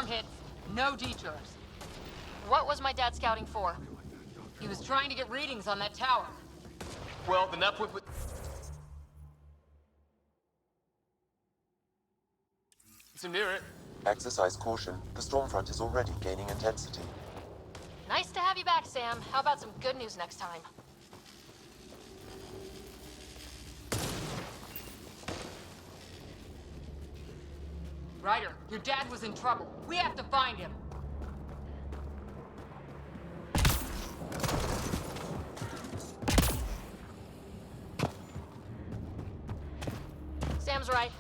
Firm hits, no detours. What was my dad scouting for? He was trying to get readings on that tower. Well, the net with... To near it. Exercise caution. The storm front is already gaining intensity. Nice to have you back, Sam. How about some good news next time? Ryder, your dad was in trouble. We have to find him. Sam's right.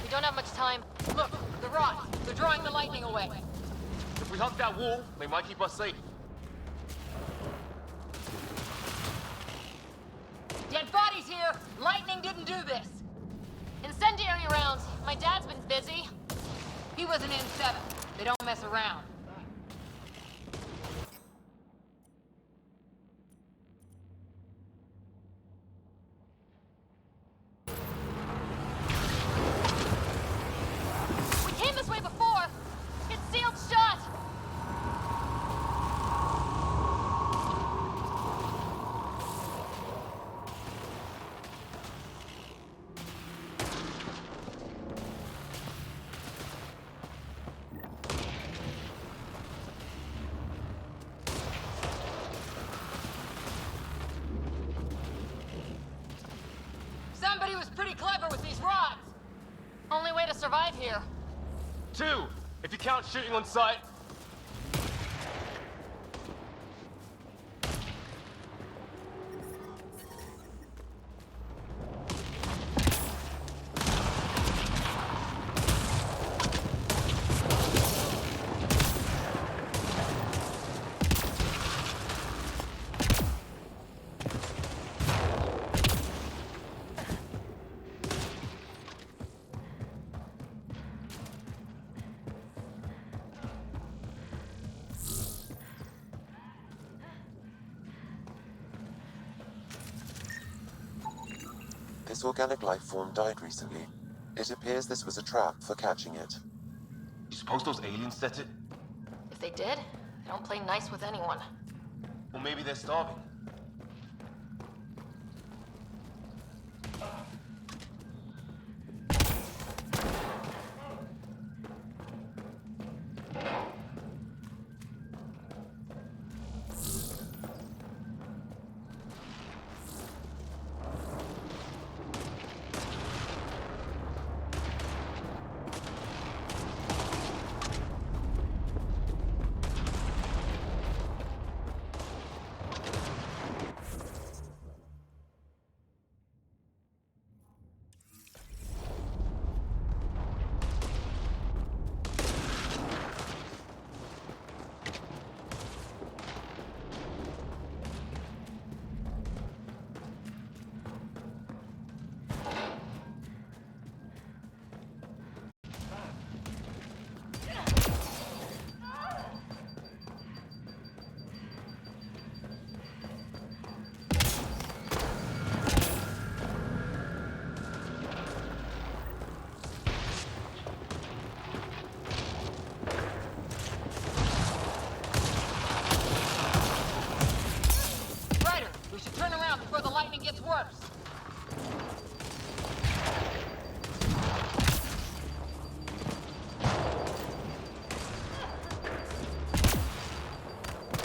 We don't have much time. Look, the rods. They're drawing the lightning away. If we hunt that wall, they might keep us safe. Dead bodies here! Lightning didn't do this! Incendiary rounds. My dad's been busy. He was an N7. They don't mess around. We came this way before. It's sealed shut. Somebody was pretty clever with these rods! Only way to survive here. 2, if you count shooting on sight. This organic life form died recently. It appears this was a trap for catching it. You suppose those aliens set it? If they did, they don't play nice with anyone. Or maybe they're starving. We should turn around before the lightning gets worse.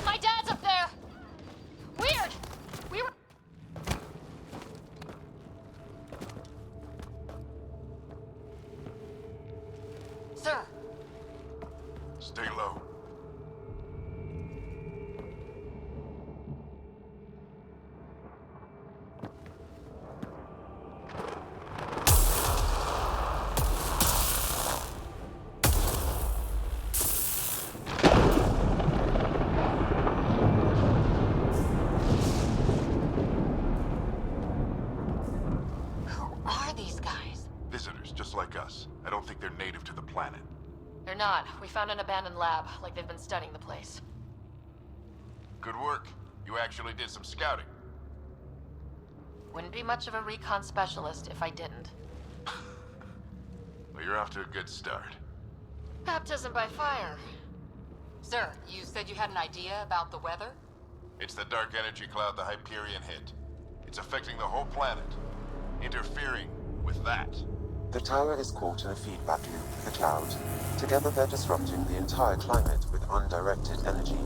My dad's up there! Weird! We were... Sir. Stay low. Just like us. I don't think they're native to the planet. They're not. We found an abandoned lab, like they've been studying the place. Good work. You actually did some scouting. Wouldn't be much of a recon specialist if I didn't. Well, you're off to a good start. Baptism by fire. Sir, you said you had an idea about the weather? It's the dark energy cloud the Hyperion hit. It's affecting the whole planet. Interfering with that. The tower is caught in a feedback loop with the cloud. Together they're disrupting the entire climate with undirected energy.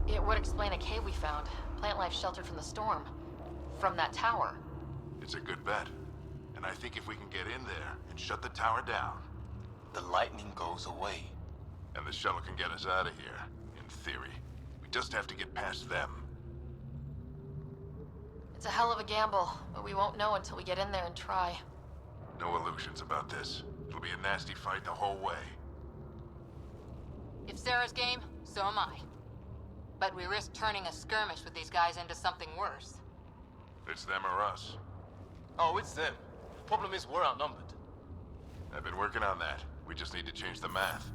It would explain a cave we found. Plant life sheltered from the storm. From that tower. It's a good bet. And I think if we can get in there and shut the tower down, The lightning goes away. and the shuttle can get us out of here, in theory. We just have to get past them. It's a hell of a gamble, but we won't know until we get in there and try. No illusions about this. It'll be a nasty fight the whole way. If Sarah's game, so am I. But we risk turning a skirmish with these guys into something worse. It's them or us. Oh, it's them. Problem is, we're outnumbered. I've been working on that. We just need to change the math.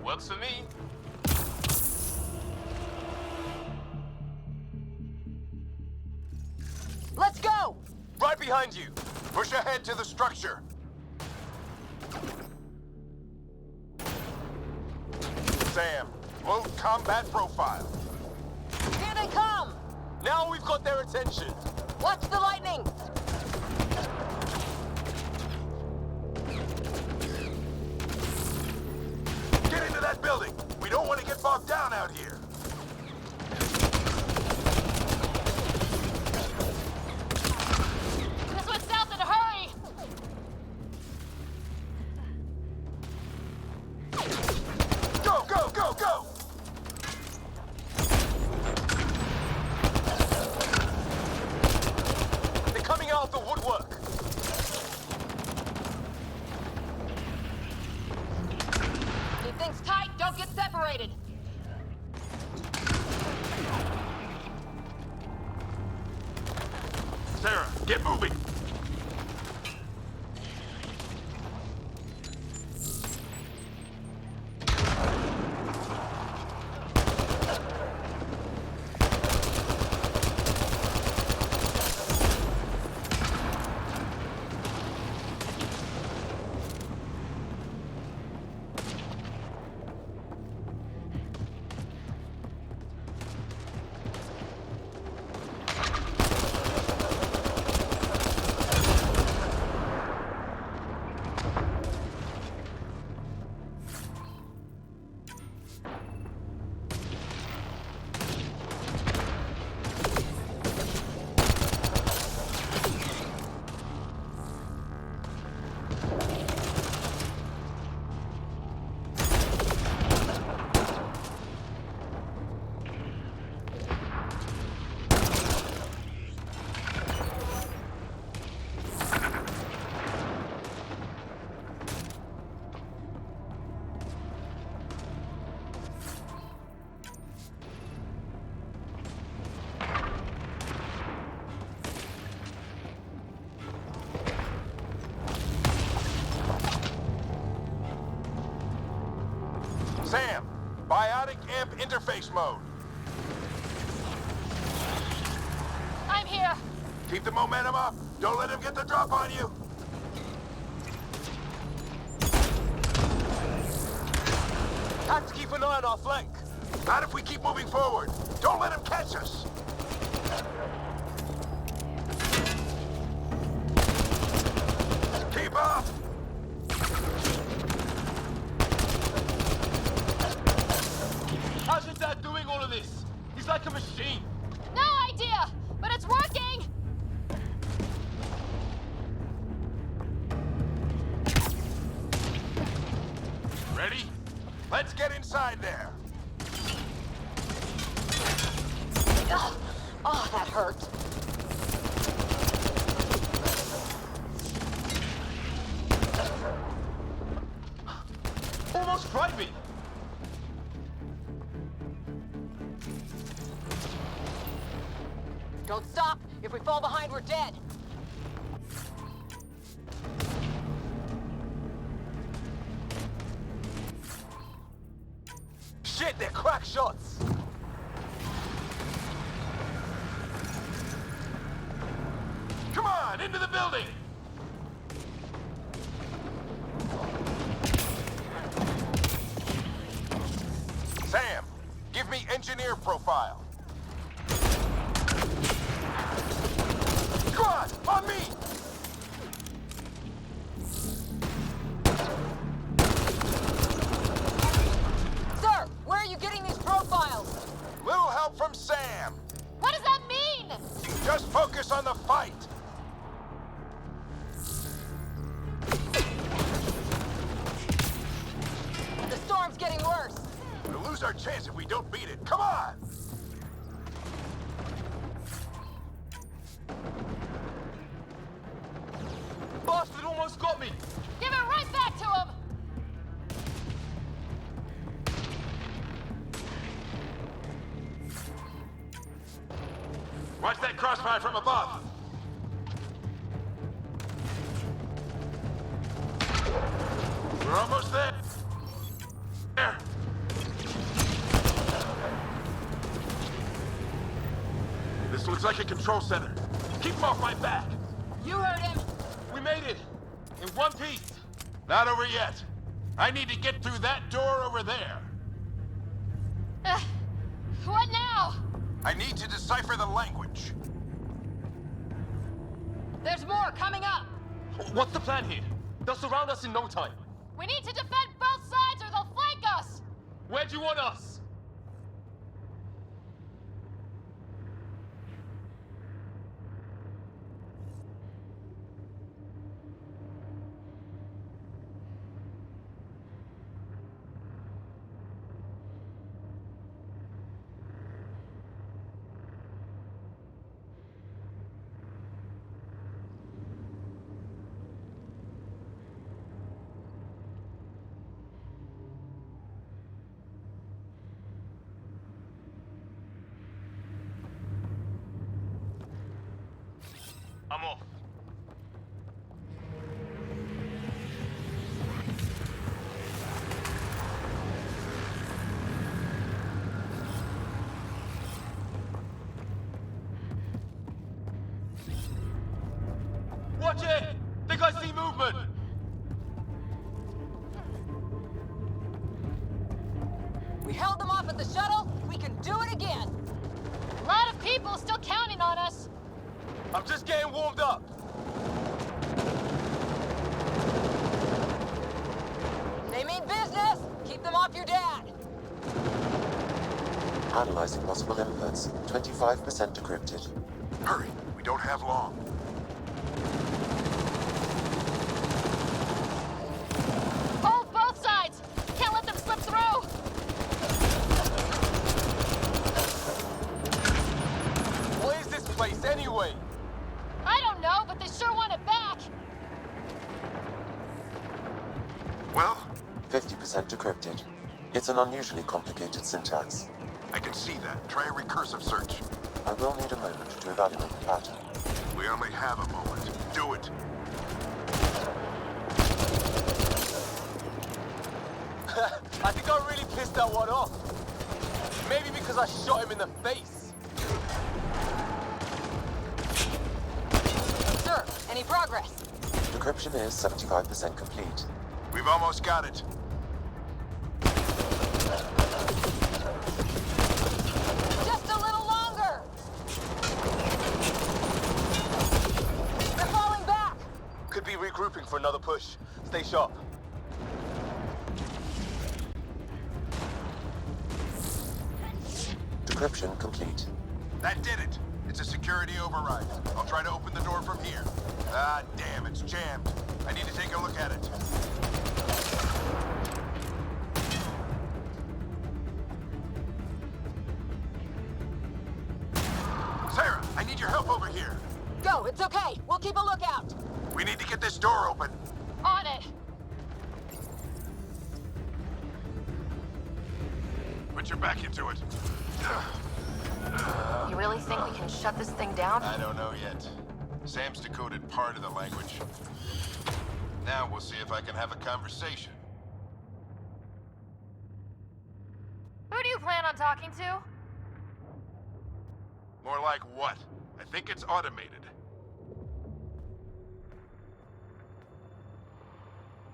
Works for me. Let's go! Right behind you. Push ahead to the structure. Sam, load combat profile. Here they come! Now we've got their attention. Watch the lightning! Get into that building. We don't want to get bogged down out here. This went south in a hurry! Go, go, go, go! They're coming out of the woodwork. Keep things tight, don't get separated! Sarah, get moving. Sam, biotic amp interface mode. I'm here! Keep the momentum up. Don't let him get the drop on you. Have to keep an eye on our flank. Not if we keep moving forward. Don't let him catch us. Keep up. How's your dad doing all of this? He's like a machine. No idea! But it's working! Ready? Let's get inside there. Ugh. Oh, that hurt. Almost fried me. Don't stop. If we fall behind, we're dead. Shit, they're crack shots. Come on, into the building! Sam, give me engineer profile. Squad, on me! Sir, where are you getting these profiles? Little help from Sam. What does that mean? Just focus on the fight. The storm's getting worse. We'll lose our chance if we don't beat it. Come on! Bastard almost got me. Give it right back to him! Watch that crossfire from above. We're almost there. There. This looks like a control center. Keep them off my back. You heard him. We made it. In one piece. Not over yet. I need to get through that door over there. What now? I need to decipher the language. There's more coming up. What's the plan here? They'll surround us in no time. We need to defend both sides or they'll flank us! Where do you want us? I'm off. Watch it! Think I see movement! We held them off at the shuttle. We can do it again. A lot of people still counting on us. I'm just getting warmed up. They mean business. Keep them off your dad. Analyzing possible inputs. 25% decrypted. Hurry, we don't have long. Hold both sides! Can't let them slip through! What is this place anyway? I don't know, but they sure want it back! Well, 50% decrypted. It's an unusually complicated syntax. I can see that. Try a recursive search. I will need a moment to evaluate the pattern. We only have a moment. Do it. I think I really pissed that one off. Maybe because I shot him in the face. Sir, any progress? Decryption is 75% complete. We've almost got it. Just a little longer. They're falling back. Could be regrouping for another push. Stay sharp. Decryption complete. That did it. It's a security override. I'll try to open the door from here. Ah, damn, it's jammed. I need to take a look at it. Sarah, I need your help over here. Go, it's okay. We'll keep a lookout. We need to get this door open. On it! put your back into it. You really think we can shut this thing down? I don't know yet. Sam's decoded part of the language. Now we'll see if I can have a conversation. Who do you plan on talking to? More like what? I think it's automated.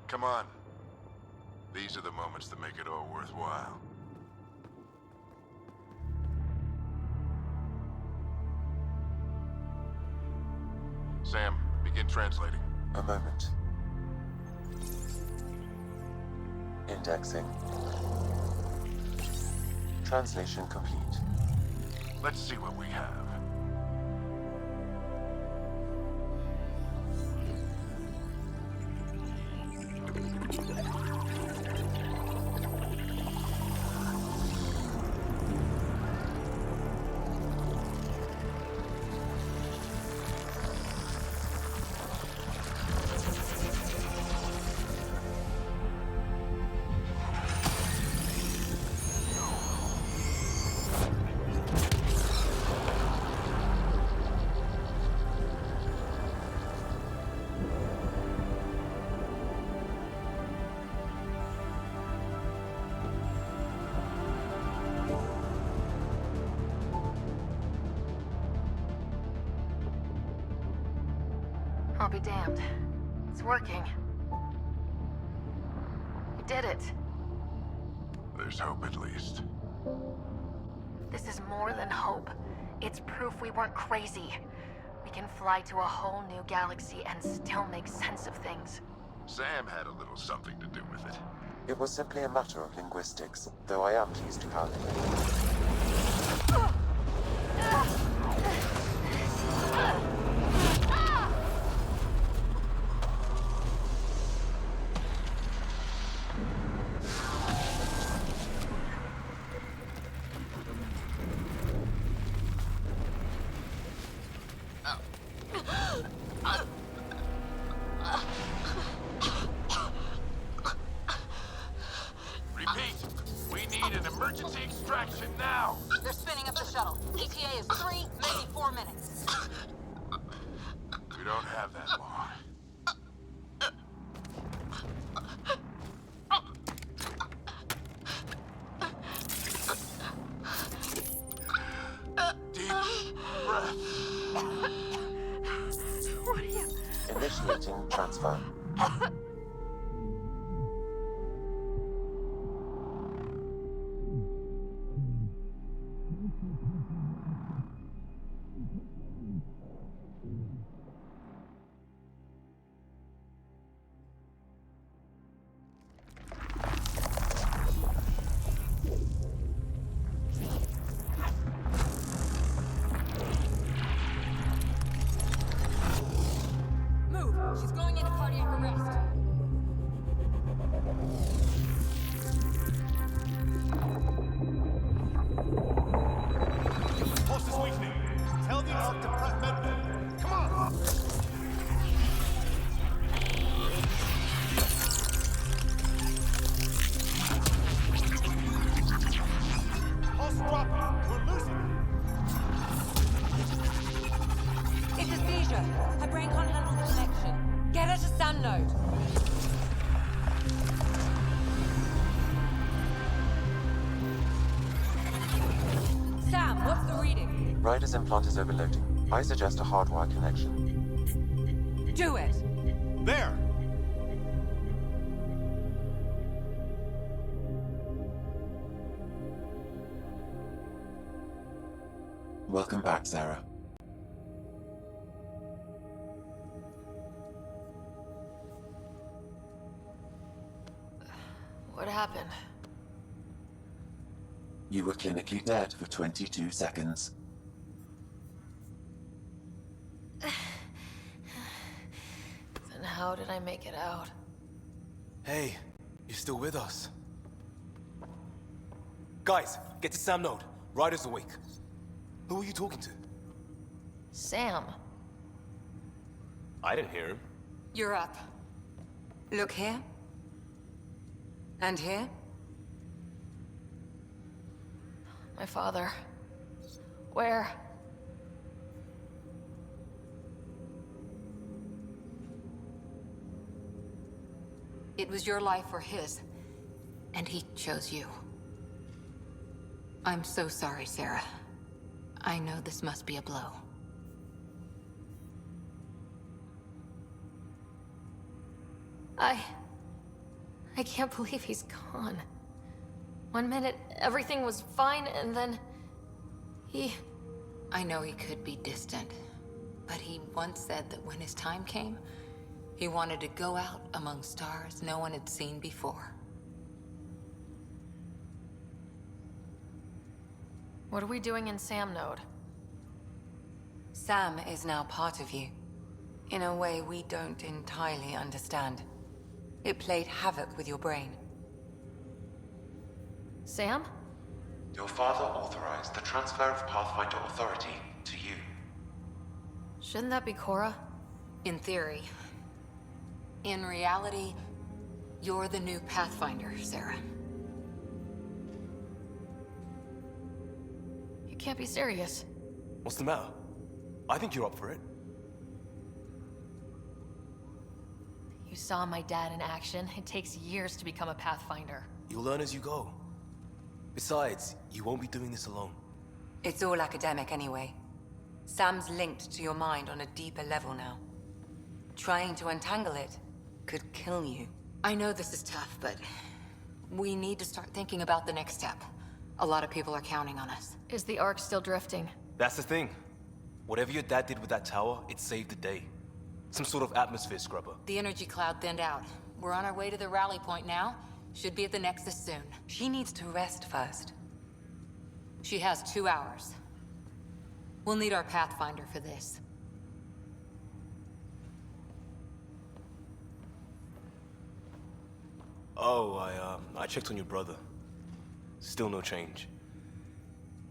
Come on. These are the moments that make it all worthwhile. Sam, begin translating. A moment. Indexing. Translation complete. Let's see what we have. I'll be damned. It's working. We did it. There's hope at least. This is more than hope. It's proof we weren't crazy. We can fly to a whole new galaxy and still make sense of things. Sam had a little something to do with it. It was simply a matter of linguistics, though I am pleased to have it. Repeat, we need an emergency extraction now. They're spinning up the shuttle. ETA is 3, maybe 4 minutes. We don't have that long. Deep breath. What are you... Initiating transfer. Move! She's going into cardiac arrest. Pulse is weakening. Tell the ARC to prep medbay. Come on! Pulse dropping. We're losing it. It's a seizure. Her brain can't handle the connection. Get her to Sam node. Sam, what's the reading? Ryder's implant is overloading. I suggest a hardwire connection. Do it. There! Welcome back, Sarah. What happened? You were clinically dead for 22 seconds. Then how did I make it out? Hey, you're still with us. Guys, get to Sam node. Ryder's awake. Who are you talking to? Sam. I didn't hear him. You're up. Look here. And here. My father. Where? It was your life or his, and he chose you. I'm so sorry, Sarah. I know this must be a blow. I can't believe he's gone. One minute, everything was fine, and then... I know he could be distant, but he once said that when his time came, he wanted to go out among stars no one had seen before. What are we doing in Sam Node? Sam is now part of you, in a way we don't entirely understand. It played havoc with your brain. Sam? Your father authorized the transfer of Pathfinder authority to you. Shouldn't that be Cora? In theory. In reality, you're the new Pathfinder, Sarah. You can't be serious. What's the matter? I think you're up for it. You saw my dad in action. It takes years to become a Pathfinder. You'll learn as you go. Besides, you won't be doing this alone. It's all academic anyway. Sam's linked to your mind on a deeper level now. Trying to untangle it could kill you. I know this is tough, but we need to start thinking about the next step. A lot of people are counting on us. Is the Ark still drifting? That's the thing. Whatever your dad did with that tower, it saved the day. Some sort of atmosphere scrubber. The energy cloud thinned out. We're on our way to the rally point now. Should be at the Nexus soon. She needs to rest first. She has 2 hours. We'll need our Pathfinder for this. Oh, I checked on your brother. Still no change.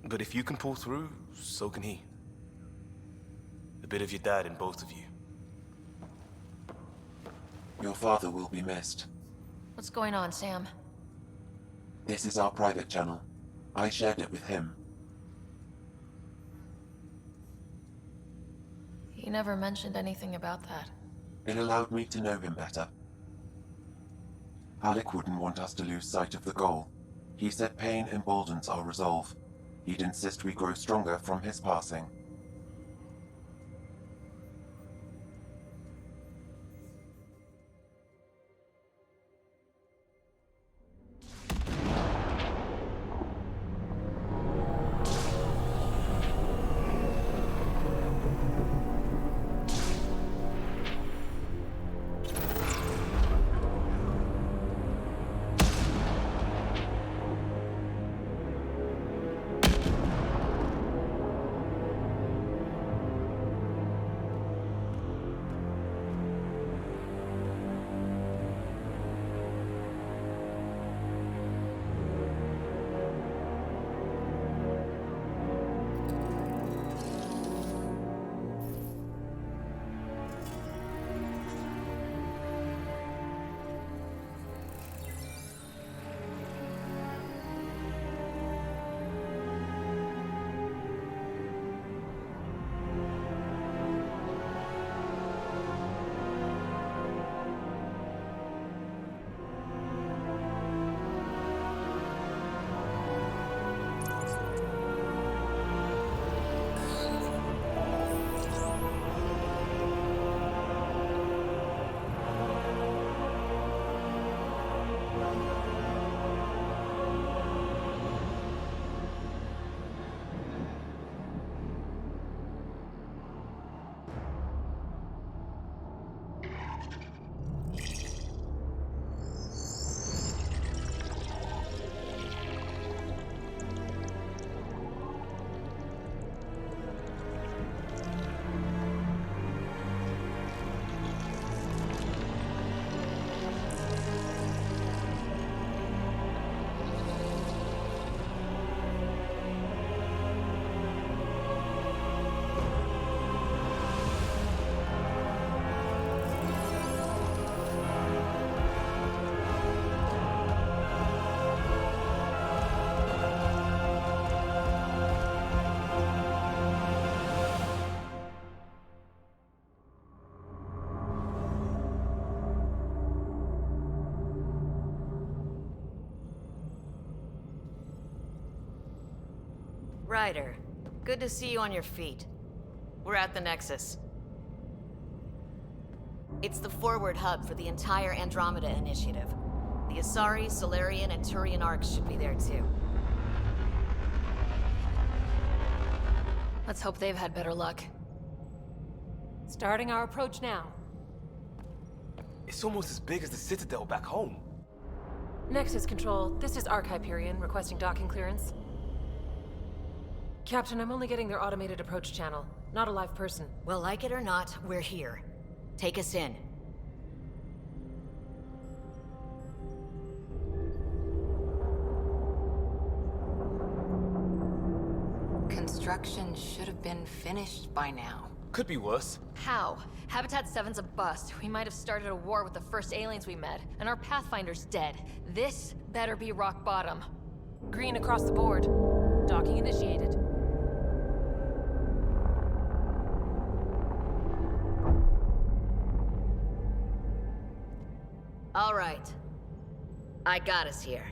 But if you can pull through, so can he. A bit of your dad in both of you. Your father will be missed. What's going on, Sam? This is our private channel. I shared it with him. He never mentioned anything about that. It allowed me to know him better. Alec wouldn't want us to lose sight of the goal. He said pain emboldens our resolve. He'd insist we grow stronger from his passing. Ryder, good to see you on your feet. We're at the Nexus. It's the forward hub for the entire Andromeda initiative. The Asari, Solarian, and Turian arcs should be there too. Let's hope they've had better luck. Starting our approach now. It's almost as big as the Citadel back home. Nexus Control, this is Arc Hyperion requesting docking clearance. Captain, I'm only getting their automated approach channel, not a live person. Well, like it or not, we're here. Take us in. Construction should have been finished by now. Could be worse. How? Habitat 7's a bust. We might have started a war with the first aliens we met, and our Pathfinder's dead. This better be rock bottom. Green across the board. Docking initiated. All right. I got us here.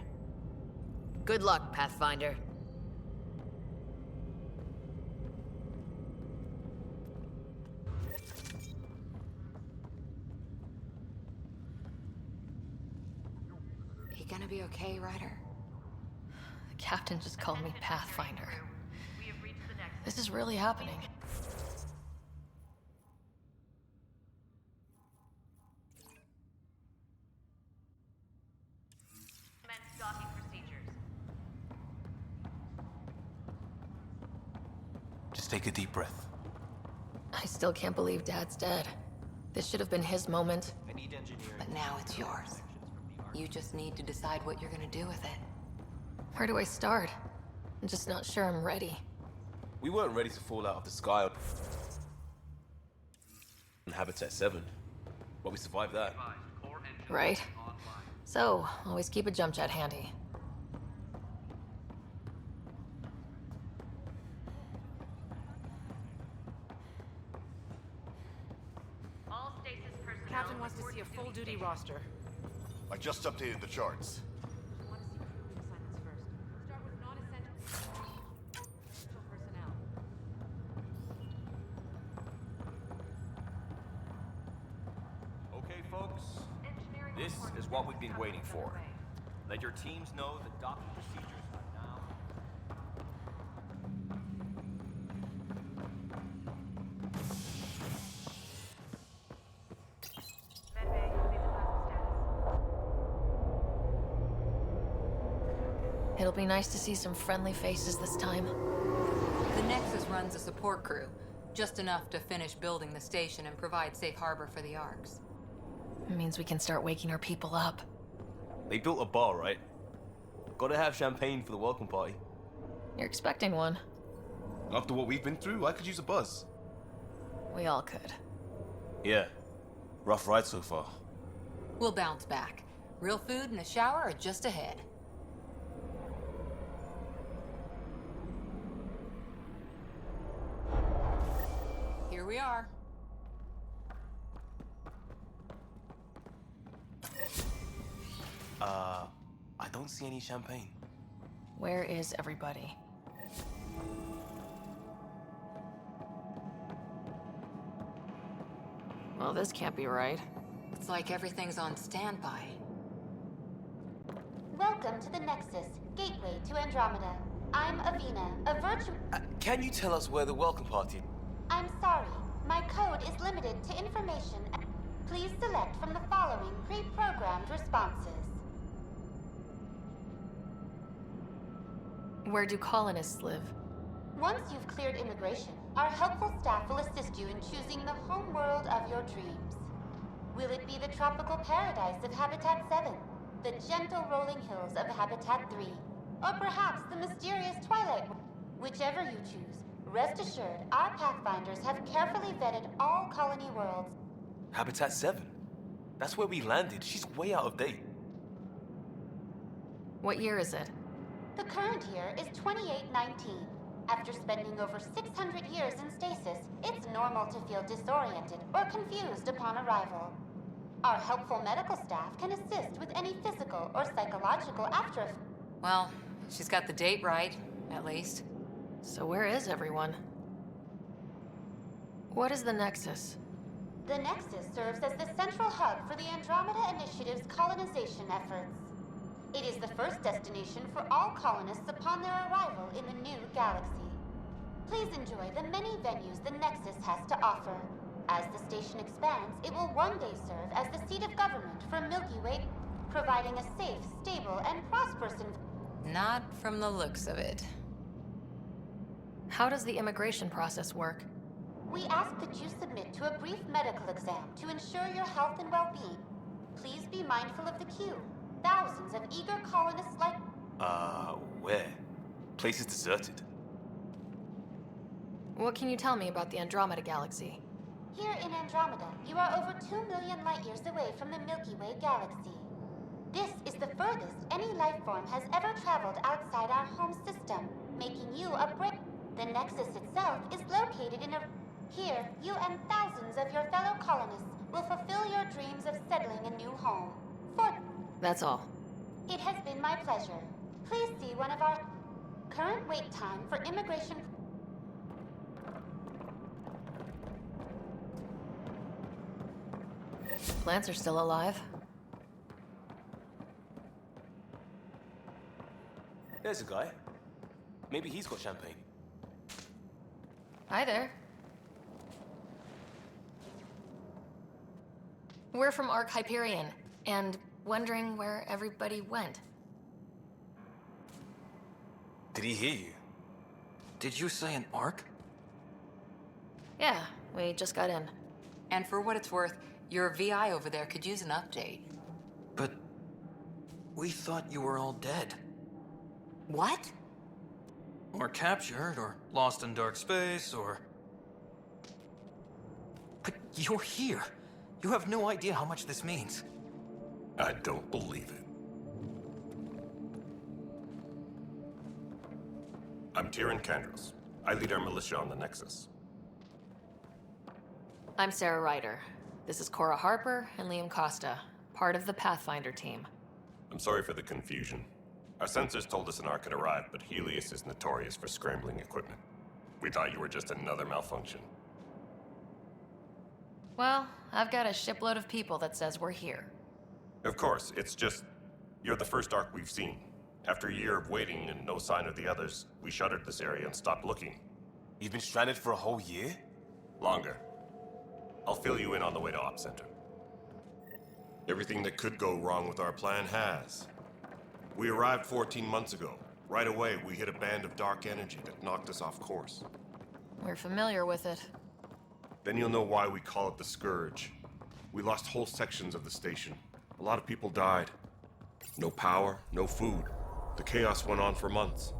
Good luck, Pathfinder. You gonna be okay, Ryder? The captain just called me Pathfinder. This is really happening. Just take a deep breath. I still can't believe Dad's dead. This should have been his moment. But now it's yours. You just need to decide what you're gonna do with it. Where do I start? I'm just not sure I'm ready. We weren't ready to fall out of the sky on Habitat 7, but we survived that. Right? So, always keep a jump jet handy. Captain wants to see a full-duty roster. I just updated the charts. Okay, folks. This is what we've been waiting for. Let your teams know the docking procedures are now. It'll be nice to see some friendly faces this time. The Nexus runs a support crew, just enough to finish building the station and provide safe harbor for the arcs. It means we can start waking our people up. They built a bar, right? Gotta have champagne for the welcome party. You're expecting one. After what we've been through, I could use a buzz. We all could. Yeah. Rough ride so far. We'll bounce back. Real food and a shower are just ahead. Here we are. I don't see any champagne. Where is everybody? Well, this can't be right. It's like everything's on standby. Welcome to the Nexus, gateway to Andromeda. I'm Avina, a virtual... Can you tell us where the welcome party... I'm sorry. My code is limited to information. Please select from the following pre-programmed responses. Where do colonists live? Once you've cleared immigration, our helpful staff will assist you in choosing the home world of your dreams. Will it be the tropical paradise of Habitat 7, the gentle rolling hills of Habitat 3, or perhaps the mysterious Twilight? Whichever you choose, rest assured our Pathfinders have carefully vetted all colony worlds. Habitat 7? That's where we landed. She's way out of date. What year is it? The current year is 2819. After spending over 600 years in stasis, it's normal to feel disoriented or confused upon arrival. Our helpful medical staff can assist with any physical or psychological after... Well, she's got the date right, at least. So where is everyone? What is the Nexus? The Nexus serves as the central hub for the Andromeda Initiative's colonization efforts. It is the first destination for all colonists upon their arrival in the new galaxy. Please enjoy the many venues the Nexus has to offer. As the station expands, it will one day serve as the seat of government for Milky Way, providing a safe, stable, and prosperous Not from the looks of it. How does the immigration process work? We ask that you submit to a brief medical exam to ensure your health and well-being. Please be mindful of the queue. Thousands of eager colonists like... Where? Place is deserted. What can you tell me about the Andromeda Galaxy? Here in Andromeda, you are over 2 million light-years away from the Milky Way galaxy. This is the furthest any life form has ever traveled outside our home system, making you a The Nexus itself is located in a... Here, you and thousands of your fellow colonists will fulfill your dreams of settling a new home. That's all. It has been my pleasure. Please see one of our... Current wait time for immigration... Plants are still alive. There's a guy. Maybe he's got champagne. Hi there. We're from Ark Hyperion, and wondering where everybody went. Did he hear you? Did you say an Ark? Yeah, we just got in. And for what it's worth, your VI over there could use an update. But we thought you were all dead. What? Or captured, or lost in dark space, or... But you're here. You have no idea how much this means. I don't believe it. I'm Tyrion Kandros. I lead our militia on the Nexus. I'm Sarah Ryder. This is Cora Harper and Liam Costa, part of the Pathfinder team. I'm sorry for the confusion. Our sensors told us an Ark had arrived, but Helios is notorious for scrambling equipment. We thought you were just another malfunction. Well, I've got a shipload of people that says we're here. Of course, it's just... You're the first Ark we've seen. After a year of waiting and no sign of the others, we shuttered this area and stopped looking. You've been stranded for a whole year? Longer. I'll fill you in on the way to Op Center. Everything that could go wrong with our plan has. We arrived 14 months ago. Right away, we hit a band of dark energy that knocked us off course. We're familiar with it. Then you'll know why we call it the Scourge. We lost whole sections of the station. A lot of people died. No power, no food. The chaos went on for months.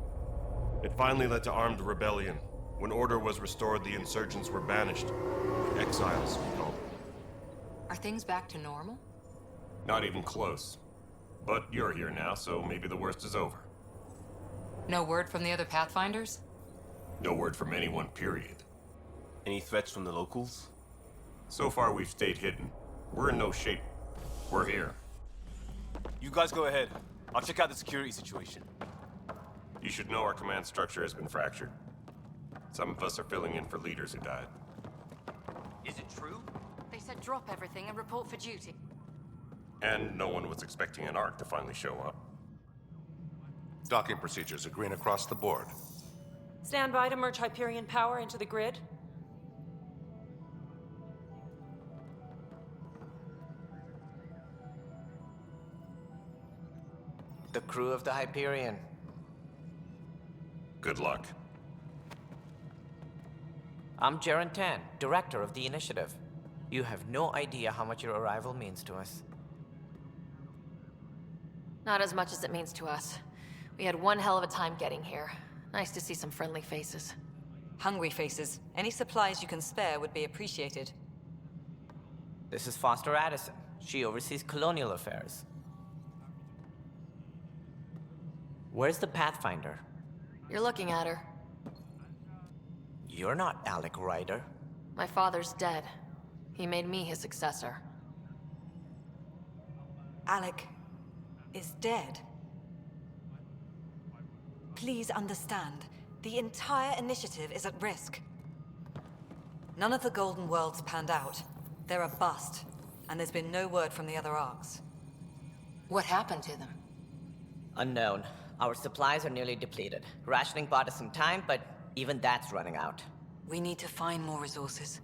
It finally led to armed rebellion. When order was restored, the insurgents were banished. The exiles, we call them. Are things back to normal? Not even close. But you're here now, so maybe the worst is over. No word from the other Pathfinders? No word from anyone, period. Any threats from the locals? So far, we've stayed hidden. We're in no shape. We're here. You guys go ahead. I'll check out the security situation. You should know our command structure has been fractured. Some of us are filling in for leaders who died. Is it true? They said drop everything and report for duty. And no one was expecting an Ark to finally show up. Docking procedures are green across the board. Stand by to merge Hyperion power into the grid. The crew of the Hyperion. Good luck. I'm Jaren Tan, director of the initiative. You have no idea how much your arrival means to us. Not as much as it means to us. We had one hell of a time getting here. Nice to see some friendly faces. Hungry faces. Any supplies you can spare would be appreciated. This is Foster Addison. She oversees colonial affairs. Where's the Pathfinder? You're looking at her. You're not Alec Ryder. My father's dead. He made me his successor. Alec is dead. Please understand, The entire initiative is at risk. None of the Golden Worlds panned out. They're a bust, and there's been no word from the other arcs. What happened to them? Unknown. Our supplies are nearly depleted. Rationing bought us some time, but even that's running out. We need to find more resources,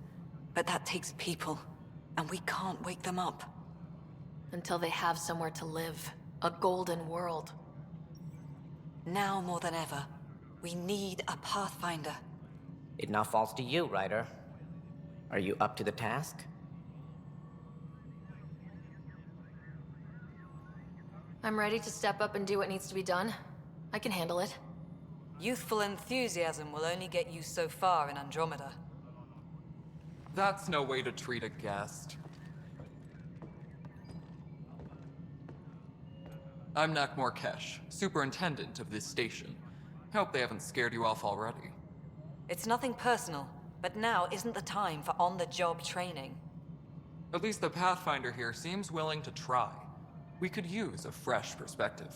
but that takes people, and we can't wake them up. Until they have somewhere to live. A golden world. Now more than ever, we need a Pathfinder. It now falls to you, Ryder. Are you up to the task? I'm ready to step up and do what needs to be done. I can handle it. Youthful enthusiasm will only get you so far in Andromeda. That's no way to treat a guest. I'm Nakmor Kesh, superintendent of this station. Hope they haven't scared you off already. It's nothing personal, but now isn't the time for on-the-job training. At least the Pathfinder here seems willing to try. We could use a fresh perspective.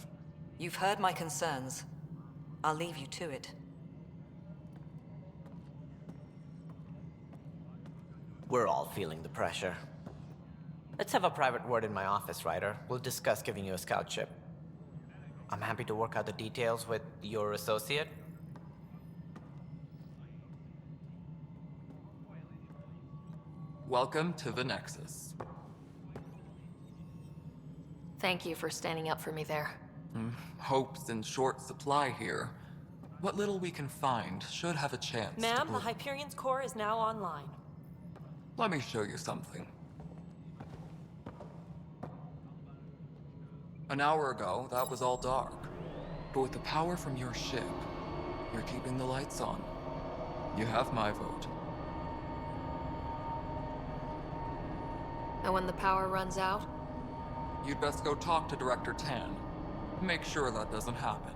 You've heard my concerns. I'll leave you to it. We're all feeling the pressure. Let's have a private word in my office, Ryder. We'll discuss giving you a scout ship. I'm happy to work out the details with your associate. Welcome to the Nexus. Thank you for standing up for me there. Hope's in short supply here. What little we can find should have a chance to Ma'am, the grow. Hyperion's core is now online. Let me show you something. An hour ago, that was all dark. But with the power from your ship, you're keeping the lights on. You have my vote. And when the power runs out? You'd best go talk to Director Tan. Make sure that doesn't happen.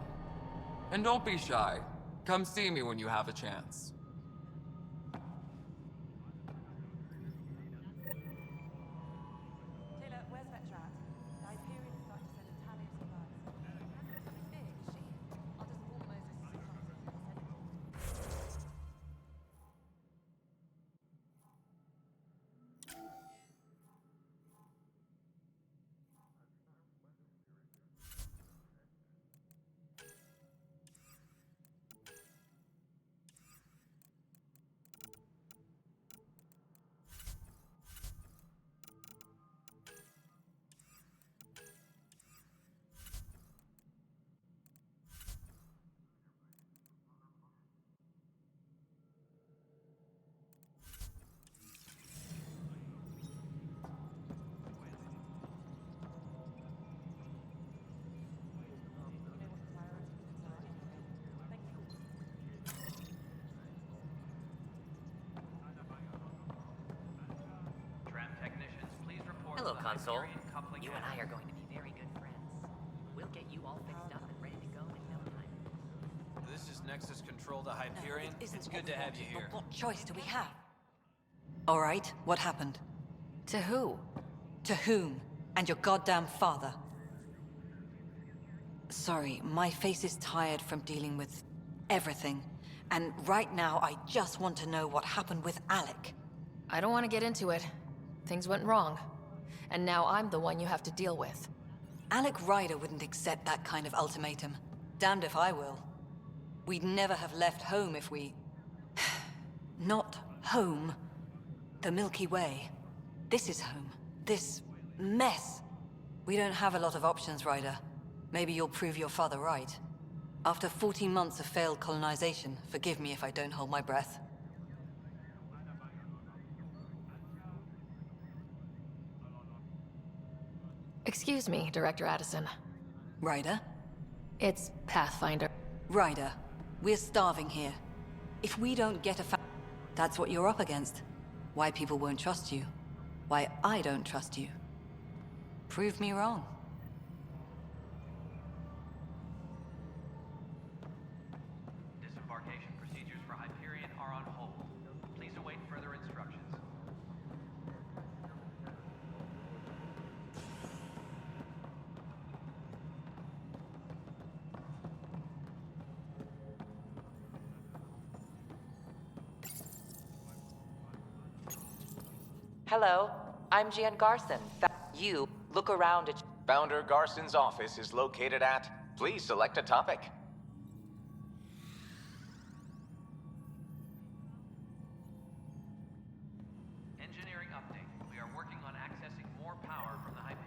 And don't be shy. Come see me when you have a chance. Taylor, where's Vetrat? The Hyperion start to send a tally of supplies. Something big, is she? I'll just warn Moses as he comes in and send it. Hello, Console. You and I are going to be very good friends. We'll get you all fixed up and ready to go in no time. This is Nexus Control to Hyperion. It's good to have you here. What choice do we have? All right, what happened? To who? To whom? And your goddamn father. Sorry, my face is tired from dealing with everything. And right now, I just want to know what happened with Alec. I don't want to get into it. Things went wrong. And now I'm the one you have to deal with. Alec Ryder wouldn't accept that kind of ultimatum. Damned if I will. We'd never have left home if we... Not home. The Milky Way. This is home. This mess. We don't have a lot of options, Ryder. Maybe you'll prove your father right. After 14 months of failed colonization, forgive me if I don't hold my breath. Excuse me, Director Addison. Ryder? It's Pathfinder. Ryder, we're starving here. If we don't get that's what you're up against. Why people won't trust you. Why I don't trust you. Prove me wrong. Disembarkation procedures for Hyperion are on hold. Please await further instructions. Hello, I'm Gian Garson. You look around at... Founder Garson's office is located at... Please select a topic. Engineering update. We are working on accessing more power from the Hyperion.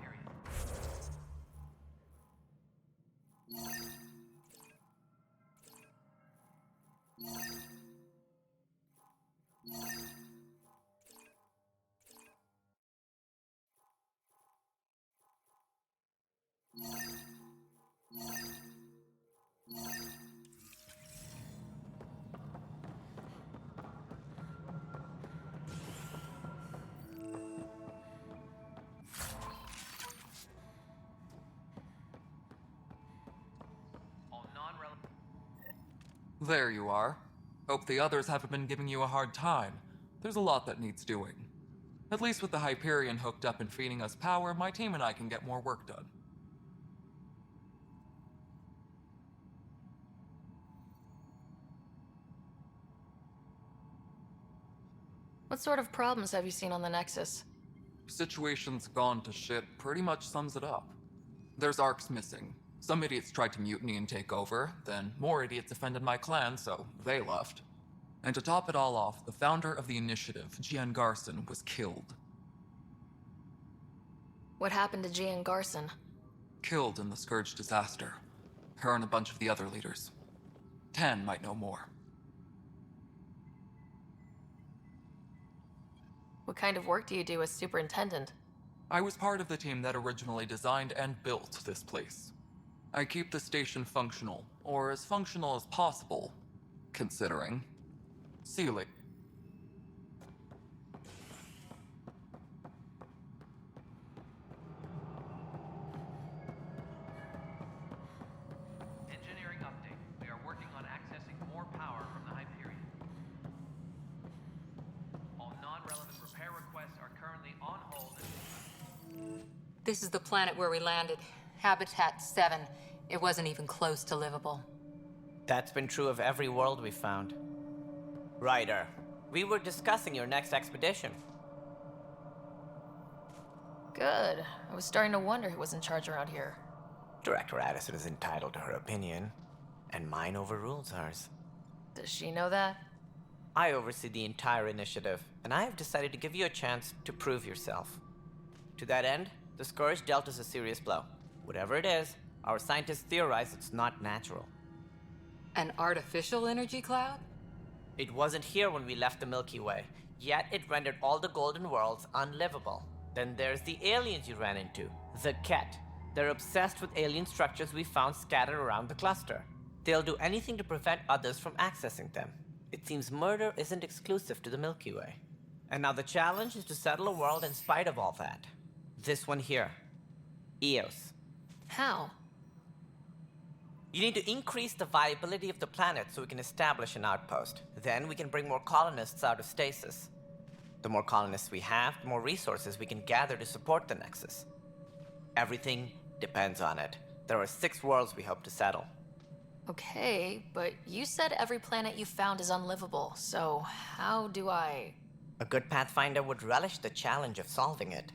There you are. Hope the others haven't been giving you a hard time. There's a lot that needs doing. At least with the Hyperion hooked up and feeding us power, my team and I can get more work done. What sort of problems have you seen on the Nexus? Situation's gone to shit pretty much sums it up. There's arcs missing. Some idiots tried to mutiny and take over, then more idiots offended my clan, so they left. And to top it all off, the founder of the initiative, Gian Garson, was killed. What happened to Gian Garson? Killed in the Scourge disaster. Her and a bunch of the other leaders. Tan might know more. What kind of work do you do as superintendent? I was part of the team that originally designed and built this place. I keep the station functional, or as functional as possible, considering. See you later. Engineering update. We are working on accessing more power from the Hyperion. All non-relevant repair requests are currently on hold. This is the planet where we landed. Habitat 7. It wasn't even close to livable. That's been true of every world we've found. Ryder, we were discussing your next expedition. Good. I was starting to wonder who was in charge around here. Director Addison is entitled to her opinion, and mine overrules hers. Does she know that? I oversee the entire initiative, and I have decided to give you a chance to prove yourself. To that end, the Scourge dealt us a serious blow. Whatever it is, our scientists theorize it's not natural. An artificial energy cloud? It wasn't here when we left the Milky Way, yet it rendered all the golden worlds unlivable. Then there's the aliens you ran into, the Ket. They're obsessed with alien structures we found scattered around the cluster. They'll do anything to prevent others from accessing them. It seems murder isn't exclusive to the Milky Way. And now the challenge is to settle a world in spite of all that. This one here. Eos. How? You need to increase the viability of the planet so we can establish an outpost. Then we can bring more colonists out of stasis. The more colonists we have, the more resources we can gather to support the Nexus. Everything depends on it. There are 6 worlds we hope to settle. Okay, but you said every planet you found is unlivable, so how do I... A good Pathfinder would relish the challenge of solving it.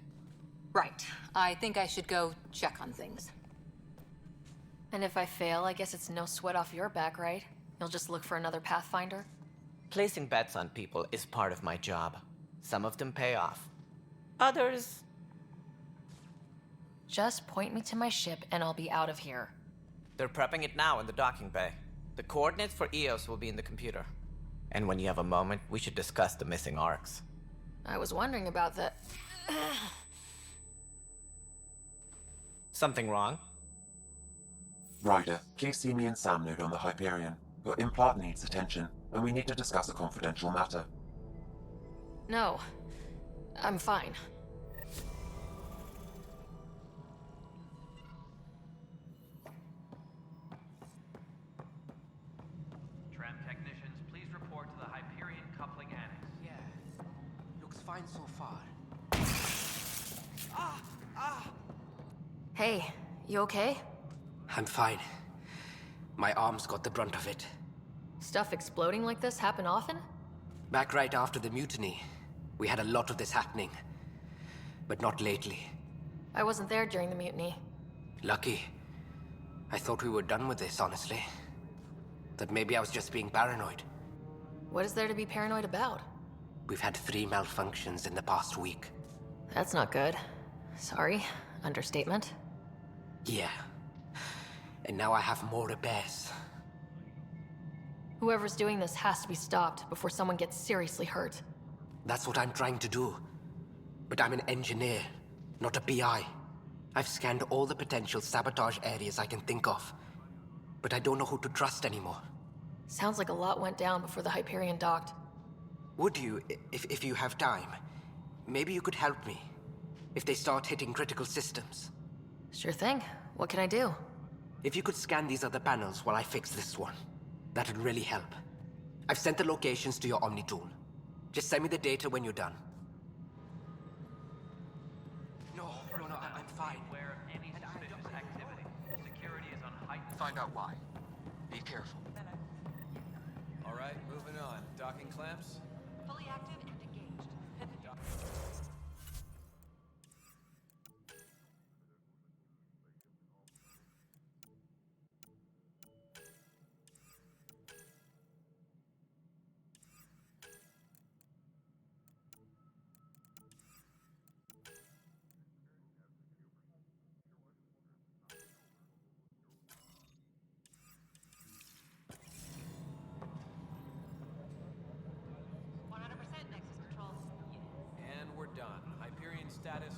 Right. I think I should go check on things. And if I fail, I guess it's no sweat off your back, right? You'll just look for another Pathfinder? Placing bets on people is part of my job. Some of them pay off. Others... Just point me to my ship and I'll be out of here. They're prepping it now in the docking bay. The coordinates for Eos will be in the computer. And when you have a moment, we should discuss the missing arcs. I was wondering about that. Something wrong? Ryder, please see me and Sam node on the Hyperion. Your implant needs attention, and we need to discuss a confidential matter. No. I'm fine. Tram technicians, please report to the Hyperion coupling annex. Yeah. Looks fine so far. Hey, you okay? I'm fine. My arms got the brunt of it. Stuff exploding like this happen often? Back right after the mutiny, we had a lot of this happening. but not lately. I wasn't there during the mutiny. Lucky. I thought we were done with this, honestly. That maybe I was just being paranoid. What is there to be paranoid about? We've had 3 malfunctions in the past week. That's not good. Sorry. Understatement. Yeah. And now I have more repairs. Whoever's doing this has to be stopped before someone gets seriously hurt. That's what I'm trying to do. But I'm an engineer, not a PI. I've scanned all the potential sabotage areas I can think of. But I don't know who to trust anymore. Sounds like a lot went down before the Hyperion docked. Would you, if you have time, maybe you could help me? If they start hitting critical systems. Sure thing. What can I do? If you could scan these other panels while I fix this one, that'd really help. I've sent the locations to your Omni tool. Just send me the data when you're done. No, I'm fine. Aware of any suspicious activity. Security is on heightened. Find out why. Be careful. All right, moving on. Docking clamps? Fully active and engaged. And we're done. Hyperion status.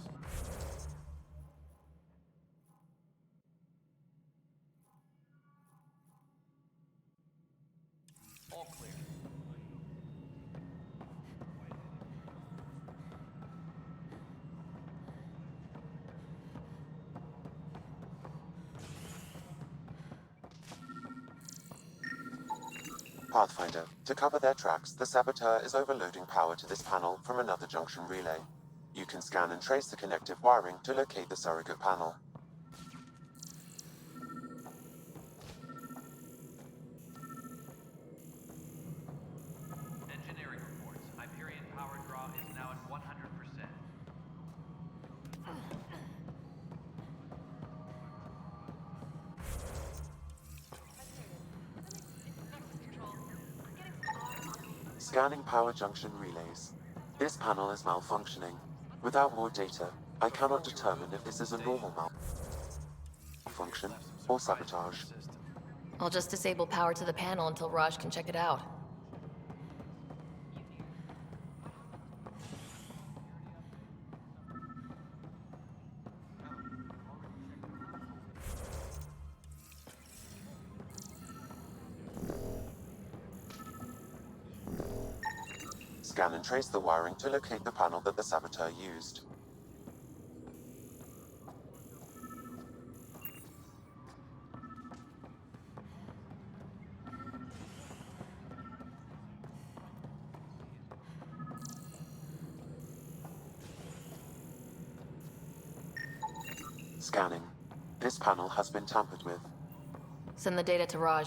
All clear. Pathfinder, to cover their tracks, the saboteur is overloading power to this panel from another junction relay. You can scan and trace the connective wiring to locate the surrogate panel. Engineering reports. Hyperion power draw is now at 100%. Scanning power junction relays. This panel is malfunctioning. Without more data, I cannot determine if this is a normal malfunction or sabotage. I'll just disable power to the panel until Raj can check it out. Scan and trace the wiring to locate the panel that the saboteur used. Scanning. This panel has been tampered with. Send the data to Raj.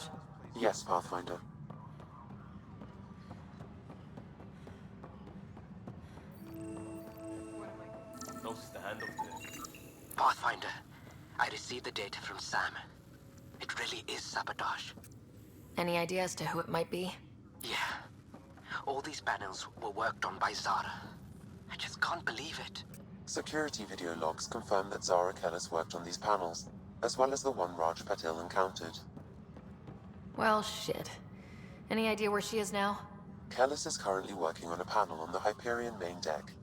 Yes, Pathfinder. Notice the handoff there. Pathfinder, I received the data from Sam. It really is sabotage. Any idea as to who it might be? Yeah. All these panels were worked on by Zara. I just can't believe it. Security video logs confirm that Zara Kellis worked on these panels, as well as the one Raj Patil encountered. Well, shit. Any idea where she is now? Kellis is currently working on a panel on the Hyperion main deck.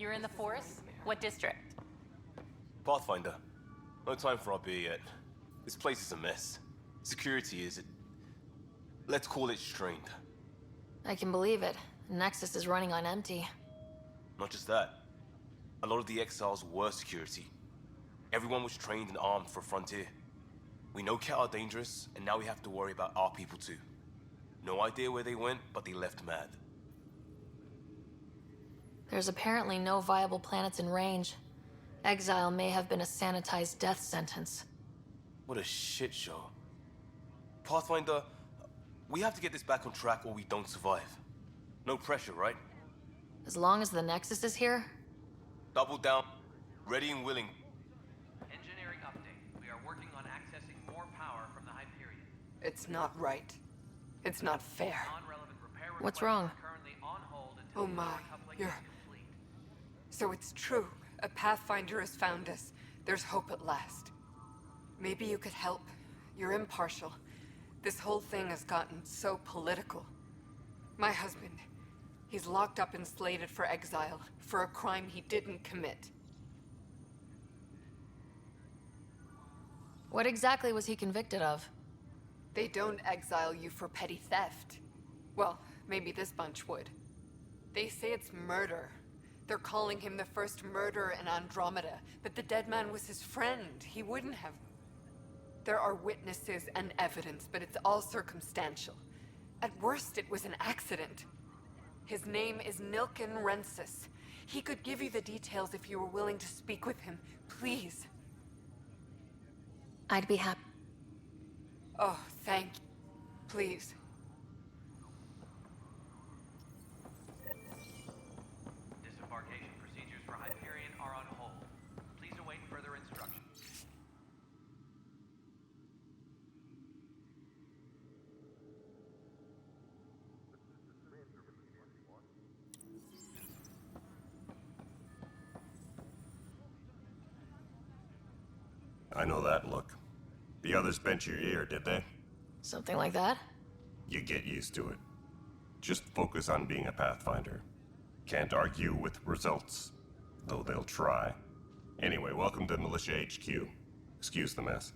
You're in the force? What district? Pathfinder. No time for our beer yet. This place is a mess. Security is... let's call it strained. I can believe it. Nexus is running on empty. Not just that. A lot of the exiles were security. Everyone was trained and armed for Frontier. We know Cat are dangerous, and now we have to worry about our people too. No idea where they went, but they left mad. There's apparently no viable planets in range. Exile may have been a sanitized death sentence. What a shit show. Pathfinder, we have to get this back on track or we don't survive. No pressure, right? As long as the Nexus is here? Double down, ready and willing. Engineering update. We are working on accessing more power from the Hyperion. It's not right. It's not fair. Non-relevant repair What's requests wrong? are currently on hold until Oh the my, power coupling you're... is complete. So it's true. A Pathfinder has found us. There's hope at last. Maybe you could help. You're impartial. This whole thing has gotten so political. My husband, he's locked up and slated for exile for a crime he didn't commit. What exactly was he convicted of? They don't exile you for petty theft. Well, maybe this bunch would. They say it's murder. They're calling him the first murderer in Andromeda, but the dead man was his friend. He wouldn't have... There are witnesses and evidence, but it's all circumstantial. At worst, it was an accident. His name is Nilken Rensis. He could give you the details if you were willing to speak with him. Please. I'd be happy. Oh, thank you. Please. Disembarkation procedures for Hyperion are on hold. Please await further instructions. I know that look. The others bent your ear, did they? Something like that? You get used to it. Just focus on being a Pathfinder. Can't argue with results, though they'll try. Anyway, welcome to Militia HQ. Excuse the mess.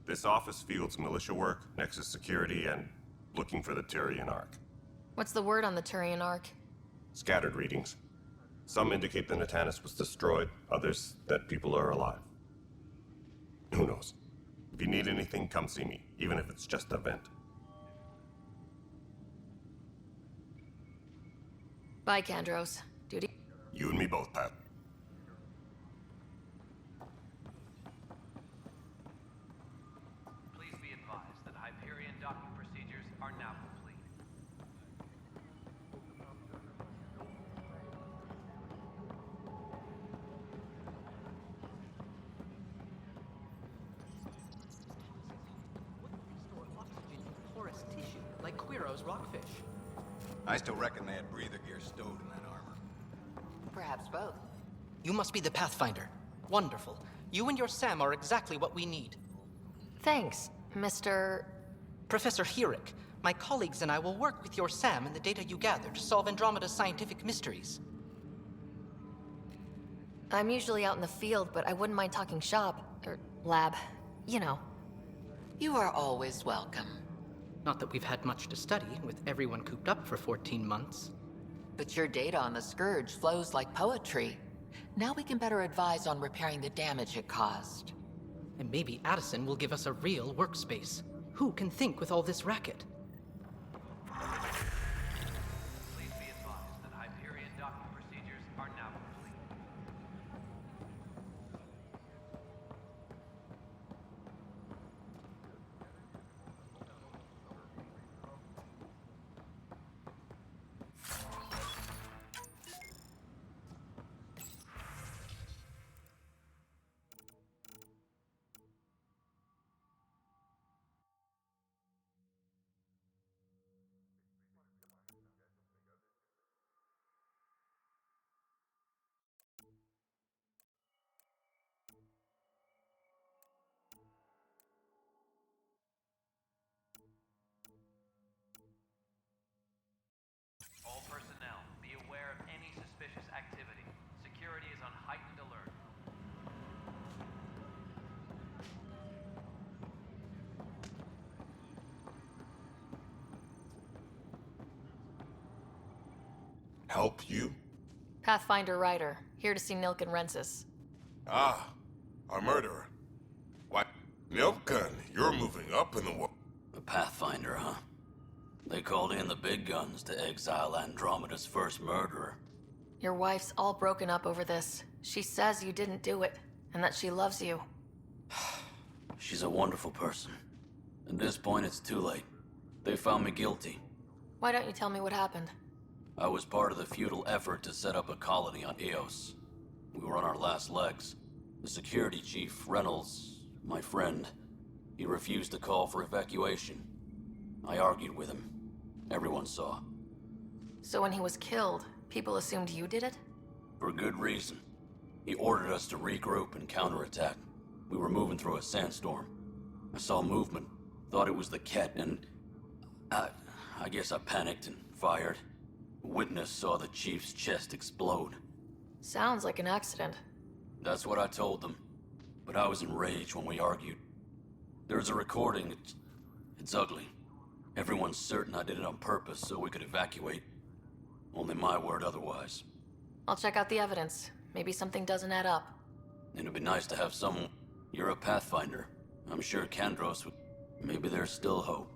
This office fields militia work, Nexus security, and looking for the Turian Ark. What's the word on the Turian Ark? Scattered readings. Some indicate the Natanus was destroyed, others that people are alive. Who knows? If you need anything, come see me, even if it's just a vent. Bye, Kandros. Duty. You and me both, Pat. Please be advised that Hyperion docking procedures are now complete. Porous tissue, like Quiro's rockfish. I still reckon they had breather gear stowed in that armor. Perhaps both. You must be the Pathfinder. Wonderful. You and your Sam are exactly what we need. Thanks, Mr. Professor Herrick, my colleagues and I will work with your Sam and the data you gather to solve Andromeda's scientific mysteries. I'm usually out in the field, but I wouldn't mind talking shop, or lab. You know. You are always welcome. Not that we've had much to study, with everyone cooped up for 14 months. But your data on the Scourge flows like poetry. Now we can better advise on repairing the damage it caused. And maybe Addison will give us a real workspace. Who can think with all this racket? Please be advised that Hyperion docking procedures are now complete. security is on heightened alert. Help you? Pathfinder Ryder, here to see Nilk and Rensis. Ah, a murderer. What? Nilkan, you're moving up in the world. A Pathfinder, huh? They called in the big guns to exile Andromeda's first murderer. Your wife's all broken up over this. She says you didn't do it, and that she loves you. She's a wonderful person. At this point, it's too late. They found me guilty. Why don't you tell me what happened? I was part of the futile effort to set up a colony on Eos. We were on our last legs. The security chief, Reynolds, my friend, he refused to call for evacuation. I argued with him. Everyone saw. So when he was killed, people assumed you did it? For good reason. He ordered us to regroup and counterattack. We were moving through a sandstorm. I saw movement, thought it was the Ket, and I guess I panicked and fired. A witness saw the chief's chest explode. Sounds like an accident. That's what I told them. But I was enraged when we argued. There's a recording. It's ugly. Everyone's certain I did it on purpose so we could evacuate. Only my word otherwise. I'll check out the evidence. Maybe something doesn't add up. It'd be nice to have someone. You're a Pathfinder. I'm sure Kandros would. Maybe there's still hope.